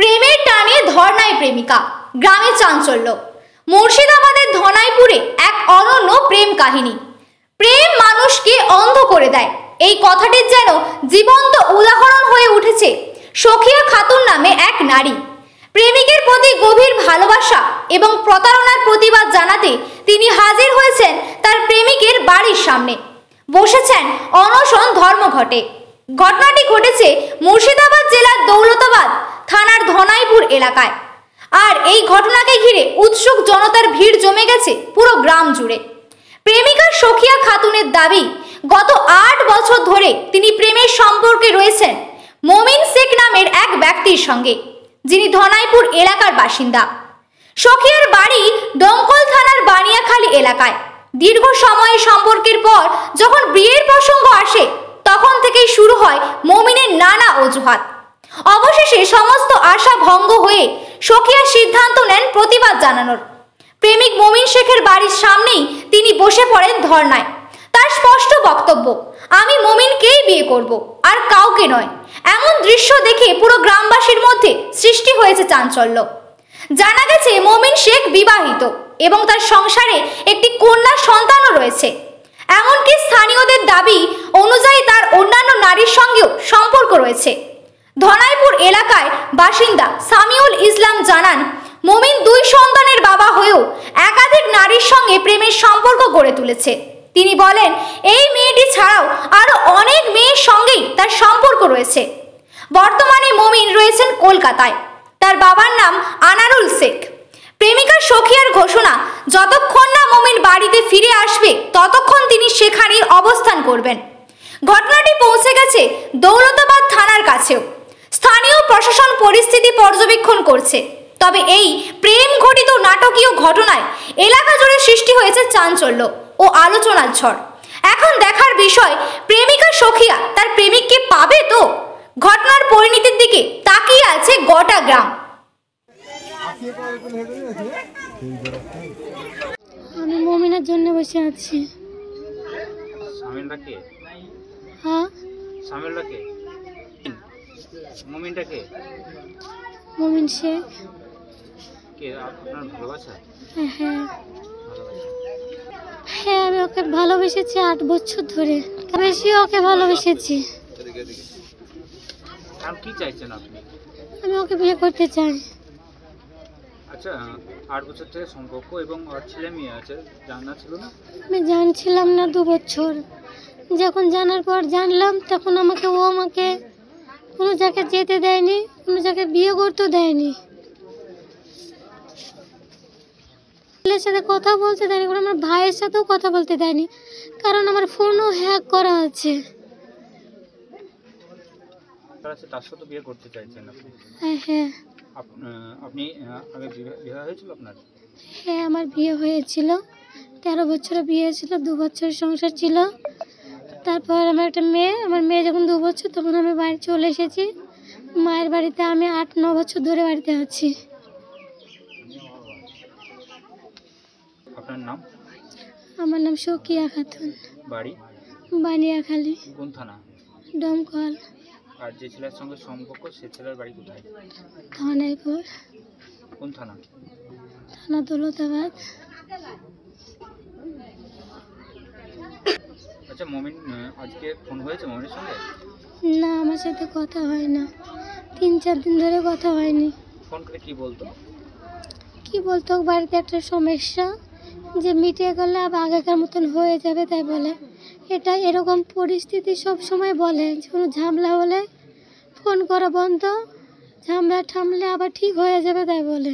প্রেমের টানে ধর্নায় প্রেমিকা, গ্রামে চাঞ্চল্য। মুর্শিদাবাদের ধনাইপুরে এক অনন্য প্রেম কাহিনী। প্রেম মানুষকে অন্ধ করে দেয়, এই কথাটির যেন জীবন্ত উদাহরণ হয়ে উঠেছে সখিয়া খাতুন নামে এক নারী। প্রেমিকের প্রতি গভীর ভালোবাসা এবং প্রতারণার প্রতিবাদ জানাতে তিনি হাজির হয়েছেন তার প্রেমিকের বাড়ির সামনে। বসেছেন অনশন ধর্মঘটে। ঘটনাটি ঘটেছে মুর্শিদাবাদ জেলার দৌলতাবাদ থানার ধনাইপুর এলাকায়। আর এই ঘটনাকে ঘিরে উৎসুক জনতার ভিড় জমে গেছে পুরো গ্রাম জুড়ে। প্রেমিকা সখিয়া খাতুনের দাবি, গত 8 বছর ধরে তিনি প্রেমের সম্পর্কে রয়েছেন মমিন শেখ নামের এক ব্যক্তির সঙ্গে, যিনি ধনাইপুর এলাকার বাসিন্দা। সখিয়ার বাড়ি ডোমকল থানার বানিয়াখালী এলাকায়। দীর্ঘ সময় সম্পর্কের পর যখন বিয়ের প্রসঙ্গ আসে, তখন থেকেই শুরু হয় মমিনের নানা অজুহাত। অবশেষে সমস্ত আশা ভঙ্গ হয়ে সখিয়া সিদ্ধান্ত নেন প্রতিবাদ জানানোর। প্রেমিক মমিন শেখের বাড়ির সামনেই তিনি বসে পড়েন ধর্নায়। তার স্পষ্ট বক্তব্য, আমি মমিনকেই বিয়ে করব, আর কাউকে নয়। এমন দৃশ্য দেখে পুরো গ্রামবাসীর মধ্যে সৃষ্টি হয়েছে চাঞ্চল্য। জানা গেছে মমিন শেখ বিবাহিত এবং তার সংসারে একটি কন্যা সন্তানও রয়েছে। এমনকি স্থানীয়দের দাবি অনুযায়ী তার অন্যান্য নারীর সঙ্গেও সম্পর্ক রয়েছে। ধনাইপুর এলাকায় বাসিন্দা সামিউল ইসলাম জানান, মমিন 2 সন্তানের বাবা হয়েও একাধিক নারীর সঙ্গে প্রেমের সম্পর্ক গড়ে তুলেছে। তিনি বলেন, এই মেয়েটি ছাড়াও আরো অনেক মেয়ের সঙ্গেই তার সম্পর্ক রয়েছে। বর্তমানে মমিন রয়েছেন কলকাতায়। তার বাবার নাম আনারুল শেখ। প্রেমিকা সখিয়ার ঘোষণা, যতক্ষণ না মমিন বাড়িতে ফিরে আসবে ততক্ষণ তিনি সেখানেই অবস্থান করবেন। ঘটনাটি পৌঁছে গেছে দৌলতাবাদ থানার কাছেও। স্থানীয় প্রশাসন পরিস্থিতি পর্যবেক্ষণ করছে। তবে এই প্রেম ঘটিত নাটকীয় ঘটনায় এলাকা জুড়ে সৃষ্টি হয়েছে চাঞ্চল্য ও আলোচনার ঝড়। এখন দেখার বিষয়, প্রেমিকা সখিয়া তার প্রেমিককে পাবে তো? ঘটনার পরিণতির দিকে তাকিয়ে আছে গোটা গ্রাম। আমি মমিনের জন্য বসে আছি। হ্যাঁ, মমিন শেখ। হ্যাঁ, আমি ওকে ভালোবেসেছি 8 বছর ধরে। বেশি ওকে ভালোবেসেছি। আমি ওকে বিয়ে করতে চাই। আচ্ছা, 8 বছর থেকে সম্পর্ক এবং ছেলে মেয়ে আছে, জানা ছিল না? আমি জানছিলাম না 2 বছর। যখন জানার পর জানলাম, তখন আমাকে কোনো জায়গায় যেতে দেয়নি, কোনো জায়গায় বিয়ে করতেও দেয়নি। ছেলের সাথে কথা বলতে দেয়নি, আমার ভাইয়ের সাথেও কথা বলতে দেয়নি, কারণ আমার ফোনও হ্যাক করা আছে। তার সাথে বিয়ে করতে চাইছেন আপনি? হ্যাঁ। আপনি আগে বিয়ে হয়েছিল আপনার? হ্যাঁ, আমার বিয়ে হয়েছিল। 13 বছরে বিয়ে ছিল, 2 বছর সংসার ছিল। তারপর আমার একটা মেয়ে, আমার মেয়ে যখন 2 বছর, তখন আমি বাড়ি চলে এসেছি। মায়ের বাড়িতে আমি 8-9 বছর ধরে বাড়িতে আছি। আপনার নাম? আমার নাম সখিয়া খাতুন। বাড়ি? বানিয়াখালী। কোন থানা? ডোমকল। আর যে ছেলের সঙ্গে সম্পর্ক, সে ছেলের বাড়ি কোথায়? ধনাইপুর। কোন থানা? থানা দৌলতাবাদ। আচ্ছা, মমিন আজকে ফোন হয়েছে মমিনের সঙ্গে? না, আমার সাথে কথা হয় না। 3-4 দিন ধরে কথা হয়নি। ফোন করে কি বলতো? বাড়িতে একটা সমস্যা, যে মিটিয়ে গেলে আবার আগেকার মতন হয়ে যাবে, তাই বলে। এরকম পরিস্থিতি সব সময় বলে, যে কোনো ঝামেলা হলে ফোন করা বন্ধ, ঝামেলা থামলে আবার ঠিক হয়ে যাবে, তাই বলে।